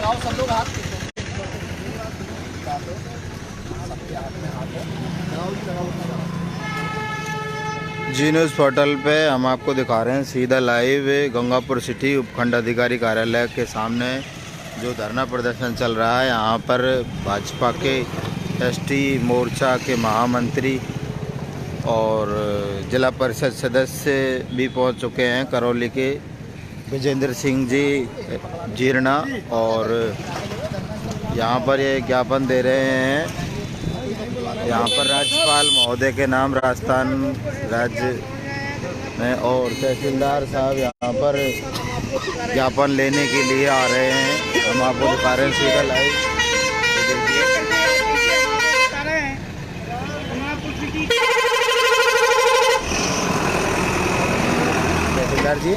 लगाओ सब लोग हाथ, सबके हाथ में हाथ है, लगाओ जी लगाओ। जी न्यूज़ पोर्टल पे हम आपको दिखा रहे हैं सीधा लाइव गंगापुर सिटी उपखंड अधिकारी कार्यालय के सामने जो धरना प्रदर्शन चल रहा है। यहाँ पर भाजपा के एसटी मोर्चा के महामंत्री और जिला परिषद सदस्य भी पहुँच चुके हैं। करौली के विजेंद्र सिंह जी जीर्णा और यहाँ पर ये ज्ञापन दे रहे हैं। यहाँ पर राज्यपाल महोदय के नाम राजस्थान राज्य में और तहसीलदार साहब यहाँ पर ज्ञापन लेने के लिए आ रहे हैं। हम आपको दिखा रहे हैं सीधा लाइव। तहसीलदार जी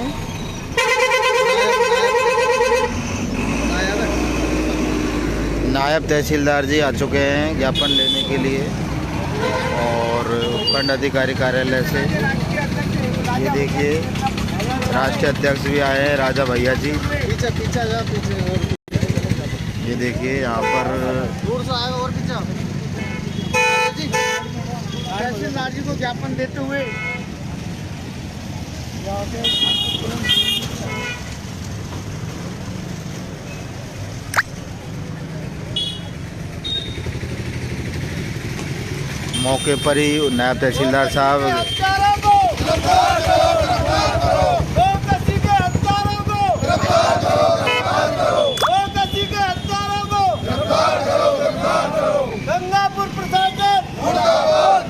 नायब तहसीलदार जी आ चुके हैं ज्ञापन लेने के लिए और उपखंड अधिकारी कार्यालय से। ये देखिए राष्ट्रीय अध्यक्ष भी आए हैं राजा भैया जी। पीछे पीछे जा पीछे। ये देखिए यहाँ पर दूर से आए और पीछे तहसीलदार जी को ज्ञापन देते हुए मौके पर ही नायब तहसीलदार साहब गंगापुर प्रशासन मुर्दाबाद,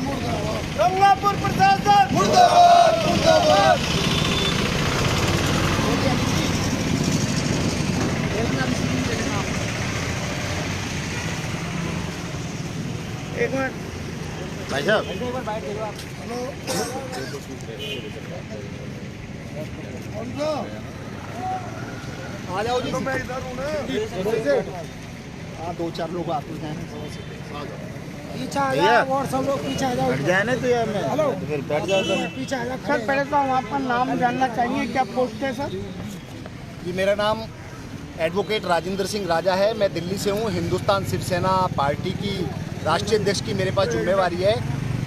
गंगापुर प्रशासन मुर्दाबाद, मुर्दाबाद। एक मिनट भाई साहब आ जाओ जी। मैं इधर हूँ ना। हाँ 2-4 लोग आते हैं। पीछे आ जाओ और सब लोग पीछे आ जाओ। बैठ जाए ना तो यार मैं हेलो फिर बैठ जाओ। पीछे आ जाओ। सर पहले तो हम आपका नाम जानना चाहेंगे, क्या पोस्ट है सर? जी मेरा नाम एडवोकेट राजेंद्र सिंह राजा है। मैं दिल्ली से हूँ। हिंदुस्तान शिवसेना पार्टी की राष्ट्रीय अध्यक्ष की मेरे पास जिम्मेवारी है।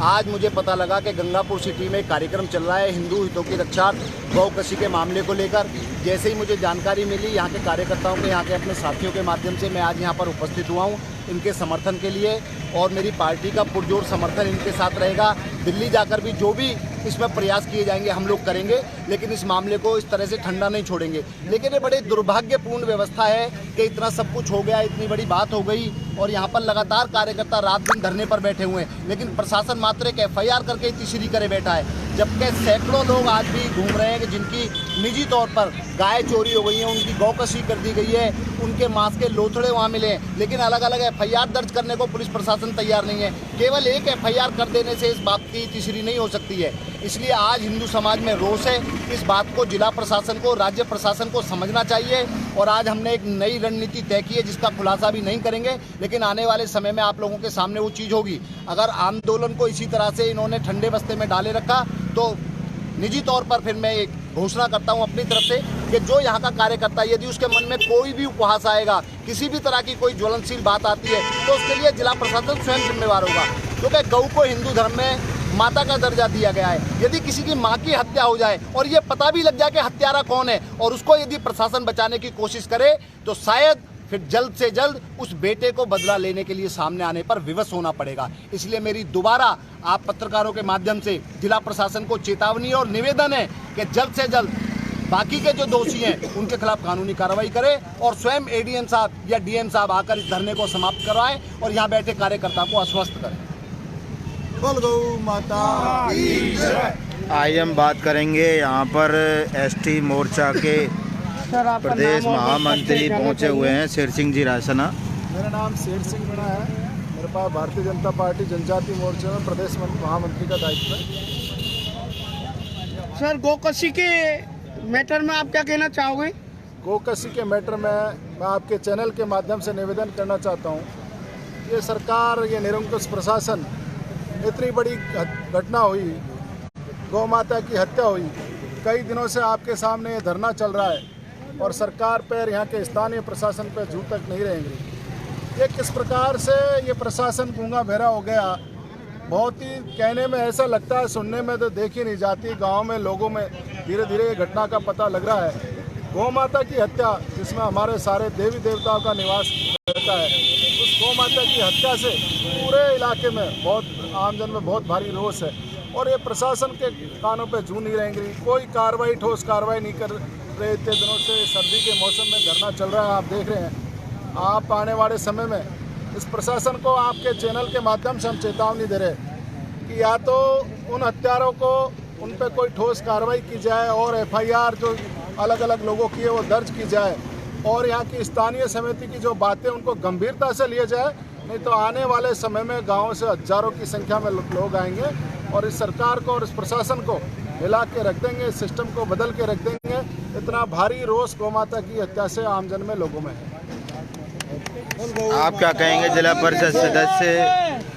आज मुझे पता लगा कि गंगापुर सिटी में कार्यक्रम चल रहा है हिंदू हितों की रक्षा गौ कशी के मामले को लेकर। जैसे ही मुझे जानकारी मिली यहाँ के कार्यकर्ताओं के, यहाँ के अपने साथियों के माध्यम से मैं आज यहाँ पर उपस्थित हुआ हूँ इनके समर्थन के लिए और मेरी पार्टी का पुरजोर समर्थन इनके साथ रहेगा। दिल्ली जाकर भी जो भी इसमें प्रयास किए जाएंगे हम लोग करेंगे, लेकिन इस मामले को इस तरह से ठंडा नहीं छोड़ेंगे। लेकिन ये बड़े दुर्भाग्यपूर्ण व्यवस्था है कि इतना सब कुछ हो गया, इतनी बड़ी बात हो गई और यहाँ पर लगातार कार्यकर्ता रात दिन धरने पर बैठे हुए हैं, लेकिन प्रशासन मात्र एक FIR करके तीसरी करे बैठा है। जबकि सैकड़ों लोग आज भी घूम रहे हैं कि जिनकी निजी तौर पर गाय चोरी हो गई है, उनकी गौकशी कर दी गई है, उनके मांस के लोथड़े वहाँ मिले हैं, लेकिन अलग अलग FIR दर्ज करने को पुलिस प्रशासन तैयार नहीं है। केवल एक FIR कर देने से इस बात की तीसरी नहीं हो सकती है। इसलिए आज हिंदू समाज में रोष है। इस बात को जिला प्रशासन को, राज्य प्रशासन को समझना चाहिए और आज हमने एक नई रणनीति तय की है जिसका खुलासा भी नहीं करेंगे, लेकिन आने वाले समय में आप लोगों के सामने वो चीज़ होगी। अगर आंदोलन को इसी तरह से इन्होंने ठंडे बस्ते में डाले रखा तो निजी तौर पर फिर मैं एक घोषणा करता हूं अपनी तरफ से कि जो यहाँ का कार्यकर्ता यदि उसके मन में कोई भी उपहास आएगा, किसी भी तरह की कोई ज्वलनशील बात आती है, तो उसके लिए जिला प्रशासन स्वयं जिम्मेवार होगा। क्योंकि गौ को हिंदू धर्म में माता का दर्जा दिया गया है। यदि किसी की माँ की हत्या हो जाए और ये पता भी लग जाए कि हत्यारा कौन है और उसको यदि प्रशासन बचाने की कोशिश करे, तो शायद फिर जल्द से जल्द उस बेटे को बदला लेने के लिए सामने आने पर विवश होना पड़ेगा। इसलिए मेरी दोबारा आप पत्रकारों के माध्यम से जिला प्रशासन को चेतावनी और निवेदन है कि जल्द से जल्द बाकी के जो दोषी हैं उनके खिलाफ कानूनी कार्रवाई करें और स्वयं ADM साहब या DM साहब आकर इस धरने को समाप्त करवाएं और यहाँ बैठे कार्यकर्ता को आश्वस्त करें। बोल गौ माता की जय। आइए हम बात करेंगे यहाँ पर ST मोर्चा के प्रदेश महामंत्री पहुँचे हुए हैं शेर सिंह जी रासना। मेरा नाम शेर सिंह मीणा है। मेरे पास भारतीय जनता पार्टी जनजाति मोर्चे में प्रदेश महामंत्री का दायित्व है। सर गौकशी के मैटर में आप क्या कहना चाहोगे? गौकशी के मैटर में मैं आपके चैनल के माध्यम से निवेदन करना चाहता हूँ। ये सरकार, ये निरंकुश प्रशासन, इतनी बड़ी घटना हुई, गौ माता की हत्या हुई, कई दिनों से आपके सामने ये धरना चल रहा है। और सरकार पर, यहाँ के स्थानीय प्रशासन पर जू तक नहीं रहेंगी। ये किस प्रकार से ये प्रशासन गूंगा बहरा हो गया, बहुत ही कहने में ऐसा लगता है, सुनने में तो देखी नहीं जाती। गांव में लोगों में धीरे धीरे ये घटना का पता लग रहा है। गौ माता की हत्या, जिसमें हमारे सारे देवी देवताओं का निवास रहता है, उस गौ माता की हत्या से पूरे इलाके में बहुत आमजन में बहुत भारी रोष है। और ये प्रशासन के कानों पे जू नहीं रहेंगी, कोई कार्रवाई, ठोस कार्रवाई नहीं कर रहे। इतने दिनों से सर्दी के मौसम में धरना चल रहा है, आप देख रहे हैं। आप आने वाले समय में इस प्रशासन को आपके चैनल के माध्यम से हम चेतावनी दे रहे हैं कि या तो उन हत्यारों को, उन पर कोई ठोस कार्रवाई की जाए और FIR जो अलग अलग लोगों की है वो दर्ज की जाए, और यहाँ की स्थानीय समिति की जो बातें उनको गंभीरता से लिए जाए। नहीं तो आने वाले समय में गाँव से हजारों की संख्या में लोग आएंगे और इस सरकार को और इस प्रशासन को हिला के रख देंगे, इस सिस्टम को बदल के रख देंगे। इतना भारी रोष गौ माता की हत्या से आमजन में लोगों में है। आप क्या कहेंगे? जिला परिषद सदस्य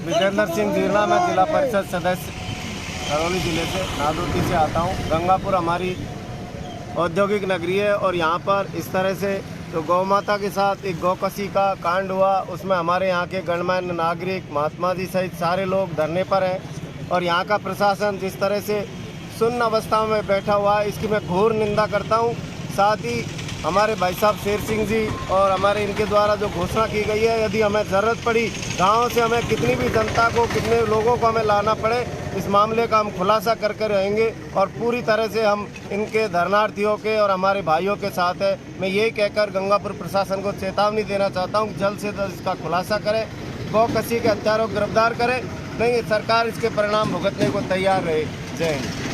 विजेंद्र सिंह जीरना, मैं जिला परिषद सदस्य करौली जिले से नादौती से आता हूँ। गंगापुर हमारी औद्योगिक नगरी है और यहाँ पर इस तरह से जो गौ माता के साथ एक गौकसी का कांड हुआ, उसमें हमारे यहाँ के गणमान्य नागरिक, महात्मा जी सहित सारे लोग धरने पर हैं। और यहाँ का प्रशासन जिस तरह से सुन्न अवस्था में बैठा हुआ है, इसकी मैं घोर निंदा करता हूँ। साथ ही हमारे भाई साहब शेर सिंह जी और हमारे इनके द्वारा जो घोषणा की गई है, यदि हमें ज़रूरत पड़ी गांव से हमें कितनी भी जनता को, कितने लोगों को हमें लाना पड़े, इस मामले का हम खुलासा करके रहेंगे और पूरी तरह से हम इनके धरनार्थियों के और हमारे भाइयों के साथ है। मैं यही कहकर गंगापुर प्रशासन को चेतावनी देना चाहता हूँ कि जल्द से जल्द इसका खुलासा करें, गौकसी के हत्यारों को गिरफ्तार करें, नहीं सरकार इसके परिणाम भुगतने को तैयार रहे। जय हिंद।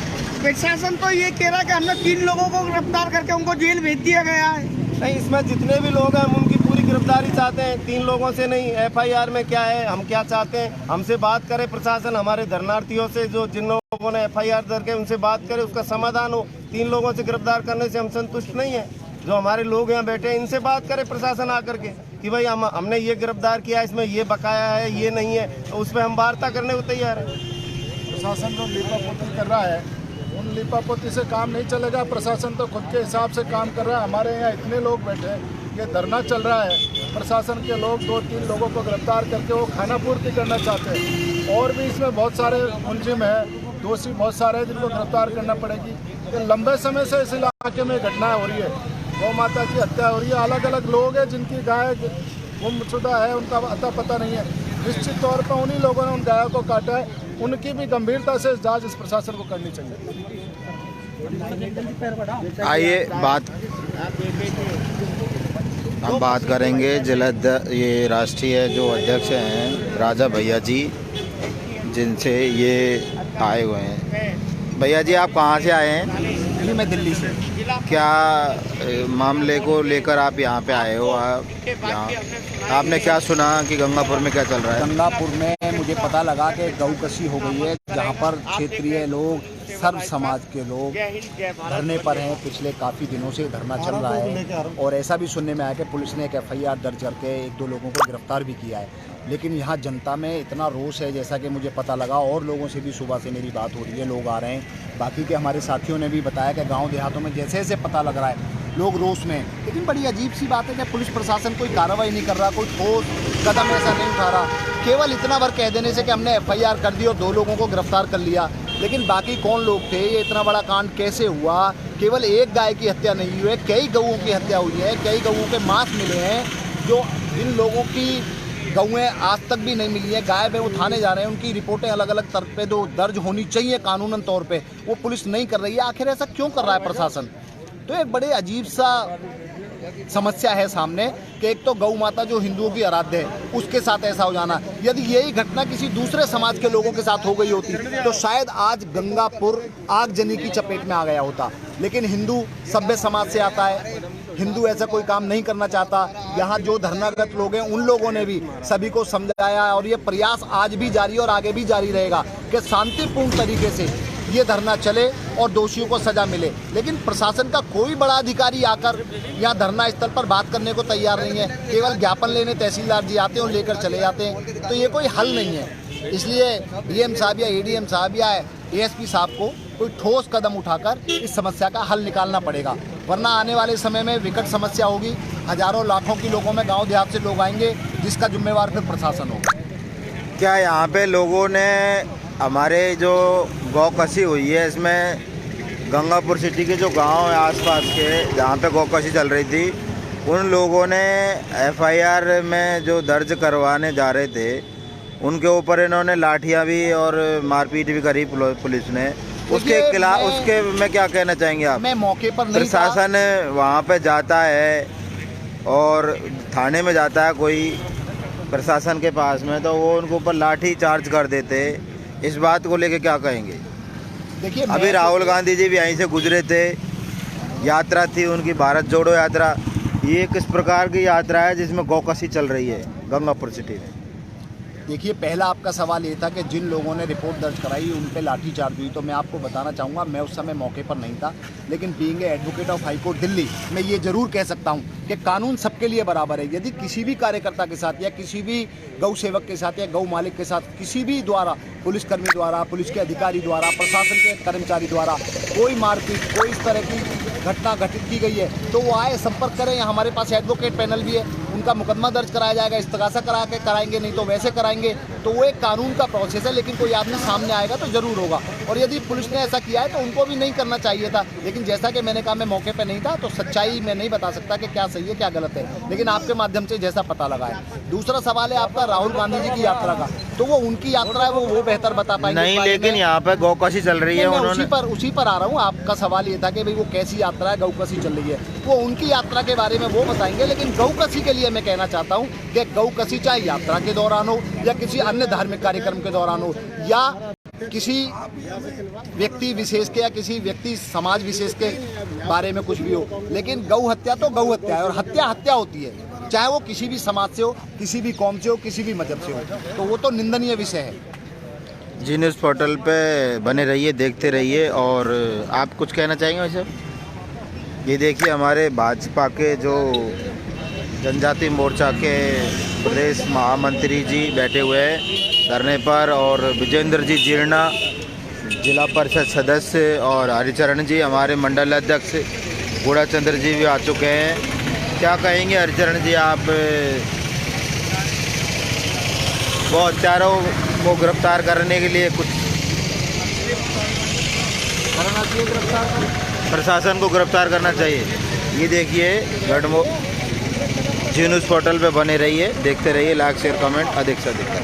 प्रशासन तो ये कह रहा है कि हमने 3 लोगों को गिरफ्तार करके उनको जेल भेज दिया गया है। नहीं, इसमें जितने भी लोग हैं हम उनकी पूरी गिरफ्तारी चाहते हैं, 3 लोगों से नहीं। FIR में क्या है, हम क्या चाहते हैं, हमसे बात करे प्रशासन, हमारे धरनार्थियों से जो जिन लोगों ने FIR दर्ज किया उनसे बात करे, उसका समाधान हो। 3 लोगों से गिरफ्तार करने से हम संतुष्ट नहीं है। जो हमारे लोग यहाँ बैठे हैं इनसे बात करे प्रशासन आकर के कि भाई हमने ये गिरफ्तार किया, इसमें ये बकाया है, ये नहीं है, तो उस पर हम वार्ता करने को तैयार है। प्रशासन जो लीपापोती कर रहा है, उन लीपापोती से काम नहीं चलेगा। प्रशासन तो खुद के हिसाब से काम कर रहा है। हमारे यहाँ इतने लोग बैठे हैं, ये धरना चल रहा है, प्रशासन के लोग 2-3 लोगों को गिरफ्तार करके वो खाना पूर्ति करना चाहते हैं। और भी इसमें बहुत सारे मुलजिम हैं, दोषी बहुत सारे हैं जिनको गिरफ्तार करना पड़ेगी। तो लंबे समय से इस इलाके में घटनाएँ हो रही है, गौ माता की हत्या हो रही है। अलग अलग लोग हैं जिनकी गाय गुमशुदा है, उनका अता पता नहीं है। निश्चित तौर पर उन्हीं लोगों ने उन गायों को काटा है, उनकी भी गंभीरता से जांच इस प्रशासन को करनी चाहिए। आइए हम बात करेंगे जिला ये राष्ट्रीय जो अध्यक्ष हैं राजा भैया जी, जिनसे ये आए हुए हैं। भैया जी, आप कहाँ से आए हैं? जी, मैं दिल्ली से। क्या मामले को लेकर आप यहाँ पे आए हो? यहाँ आपने क्या सुना कि गंगापुर में क्या चल रहा है? गंगापुर में मुझे पता लगा कि गौकसी हो गई है, जहाँ पर क्षेत्रीय लोग, सर्व समाज के लोग धरने पर हैं। पिछले काफ़ी दिनों से धरना चल रहा है और ऐसा भी सुनने में आया कि पुलिस ने एक FIR दर्ज करके 1-2 लोगों को गिरफ्तार भी किया है। लेकिन यहाँ जनता में इतना रोष है, जैसा कि मुझे पता लगा, और लोगों से भी सुबह से मेरी बात हो रही है, लोग आ रहे हैं। बाकी के हमारे साथियों ने भी बताया कि गांव देहातों में जैसे जैसे पता लग रहा है लोग रोष में। लेकिन बड़ी अजीब सी बात है कि पुलिस प्रशासन कोई कार्रवाई नहीं कर रहा, कोई ठोस कदम ऐसा नहीं उठा रहा। केवल इतना भर कह देने से कि हमने FIR कर दी और 2 लोगों को गिरफ्तार कर लिया, लेकिन बाकी कौन लोग थे, ये इतना बड़ा कांड कैसे हुआ? केवल एक गाय की हत्या नहीं हुई है, कई गऊओं की हत्या हुई है, कई गऊओं के मांस मिले हैं जो इन लोगों की गऊएं आज तक भी नहीं मिली है। गाय में वो थाने जा रहे हैं, उनकी रिपोर्टें अलग अलग स्तर पे जो दर्ज होनी चाहिए कानूनन तौर पे, वो पुलिस नहीं कर रही है। आखिर ऐसा क्यों कर रहा है प्रशासन? तो एक बड़े अजीब सा समस्या है सामने कि एक तो गौ माता जो हिंदुओं की आराध्य है, उसके साथ ऐसा हो जाना। यदि यही घटना किसी दूसरे समाज के लोगों के साथ हो गई होती तो शायद आज गंगापुर आगजनी की चपेट में आ गया होता। लेकिन हिंदू सभ्य समाज से आता है, हिंदू ऐसा कोई काम नहीं करना चाहता। यहाँ जो धरनागत लोग हैं उन लोगों ने भी सभी को समझाया और ये प्रयास आज भी जारी और आगे भी जारी रहेगा कि शांतिपूर्ण तरीके से ये धरना चले और दोषियों को सजा मिले। लेकिन प्रशासन का कोई बड़ा अधिकारी आकर यहाँ धरना स्थल पर बात करने को तैयार नहीं है। केवल ज्ञापन लेने तहसीलदार जी आते हैं और लेकर चले जाते हैं, तो ये कोई हल नहीं है। इसलिए DM साहब या ADM साहब या ASP साहब को कोई ठोस कदम उठाकर इस समस्या का हल निकालना पड़ेगा। वरना आने वाले समय में विकट समस्या होगी। हजारों लाखों की लोगों में गांव देहात से लोग आएंगे, जिसका जिम्मेवार फिर प्रशासन होगा। क्या यहाँ पे लोगों ने हमारे जो गौ कसी हुई है, इसमें गंगापुर सिटी के जो गांव है आसपास के, जहाँ पे गौ कसी चल रही थी, उन लोगों ने एफआईआर में जो दर्ज करवाने जा रहे थे, उनके ऊपर इन्होंने लाठियां भी और मारपीट भी करी पुलिस ने। उसके खिलाफ उसके में क्या कहना चाहेंगे आप? मैं मौके पर नहीं प्रशासन वहाँ पे जाता है और थाने में जाता है कोई प्रशासन के पास में, तो वो उनके ऊपर लाठी चार्ज कर देते। इस बात को लेके क्या कहेंगे? देखिए, अभी राहुल गांधी जी भी यहीं से गुजरे थे, यात्रा थी उनकी, भारत जोड़ो यात्रा। ये किस प्रकार की यात्रा है जिसमें गौकसी चल रही है गंगापुर सिटी में? देखिए, पहला आपका सवाल ये था कि जिन लोगों ने रिपोर्ट दर्ज कराई उन पे लाठीचार्ज हुई, तो मैं आपको बताना चाहूँगा, मैं उस समय मौके पर नहीं था, लेकिन being advocate of high court Delhi, मैं ये ज़रूर कह सकता हूँ कि कानून सबके लिए बराबर है। यदि किसी भी कार्यकर्ता के साथ या किसी भी गौ सेवक के साथ या गौ मालिक के साथ किसी भी द्वारा, पुलिसकर्मी द्वारा, पुलिस के अधिकारी द्वारा, प्रशासन के कर्मचारी द्वारा कोई मारपीट, कोई इस तरह की घटना घटित की गई है, तो वो आए, संपर्क करें। हमारे पास एडवोकेट पैनल भी है, उनका मुकदमा दर्ज कराया जाएगा, इस्तगासा करा के कराएंगे, नहीं तो वैसे कराएंगे। तो वो एक कानून का प्रोसेस है, लेकिन कोई आदमी सामने आएगा तो ज़रूर होगा। और यदि पुलिस ने ऐसा किया है तो उनको भी नहीं करना चाहिए था, लेकिन जैसा कि मैंने कहा, मैं मौके पर नहीं था, तो सच्चाई मैं नहीं बता सकता कि क्या सही है क्या गलत है, लेकिन आपके माध्यम से जैसा पता लगा है। दूसरा सवाल है आपका राहुल गांधी जी की यात्रा का, तो वो उनकी यात्रा है, वो बेहतर बता पाएंगे। नहीं, लेकिन यहाँ पर गौकसी चल रही है, उन्होंने उसी पर आ रहा हूँ। आपका सवाल ये था कि भाई वो कैसी यात्रा है, गौकसी चल रही है, वो उनकी यात्रा के बारे में वो बताएंगे। लेकिन गौकसी के लिए मैं कहना चाहता हूँ कि गौकसी चाहे यात्रा के दौरान हो या किसी अन्य धार्मिक कार्यक्रम के दौरान हो या किसी व्यक्ति विशेष के या किसी व्यक्ति समाज विशेष के बारे में कुछ भी हो, लेकिन गौ हत्या तो गौ हत्या है और हत्या हत्या होती है, चाहे वो किसी भी समाज से हो, किसी भी कौम से हो, किसी भी मजहब से हो, तो वो तो निंदनीय विषय है। जी न्यूज़ पोर्टल पे बने रहिए, देखते रहिए। और आप कुछ कहना चाहेंगे वैसे? ये देखिए, हमारे भाजपा के जो जनजाति मोर्चा के प्रदेश महामंत्री जी बैठे हुए हैं धरने पर, और विजेंद्र जी जीर्णा जिला परिषद सदस्य, और हरिचरण जी हमारे मंडल अध्यक्ष गुड़ाचंद्र जी भी आ चुके हैं। क्या कहेंगे हरिचरण जी आप? वो हत्यारों को गिरफ्तार करने के लिए कुछ करना चाहिए, प्रशासन को गिरफ्तार करना चाहिए। ये देखिए जी न्यूज़ पोर्टल पे बने रहिए, देखते रहिए, लाइक शेयर कमेंट अधिक से अधिक।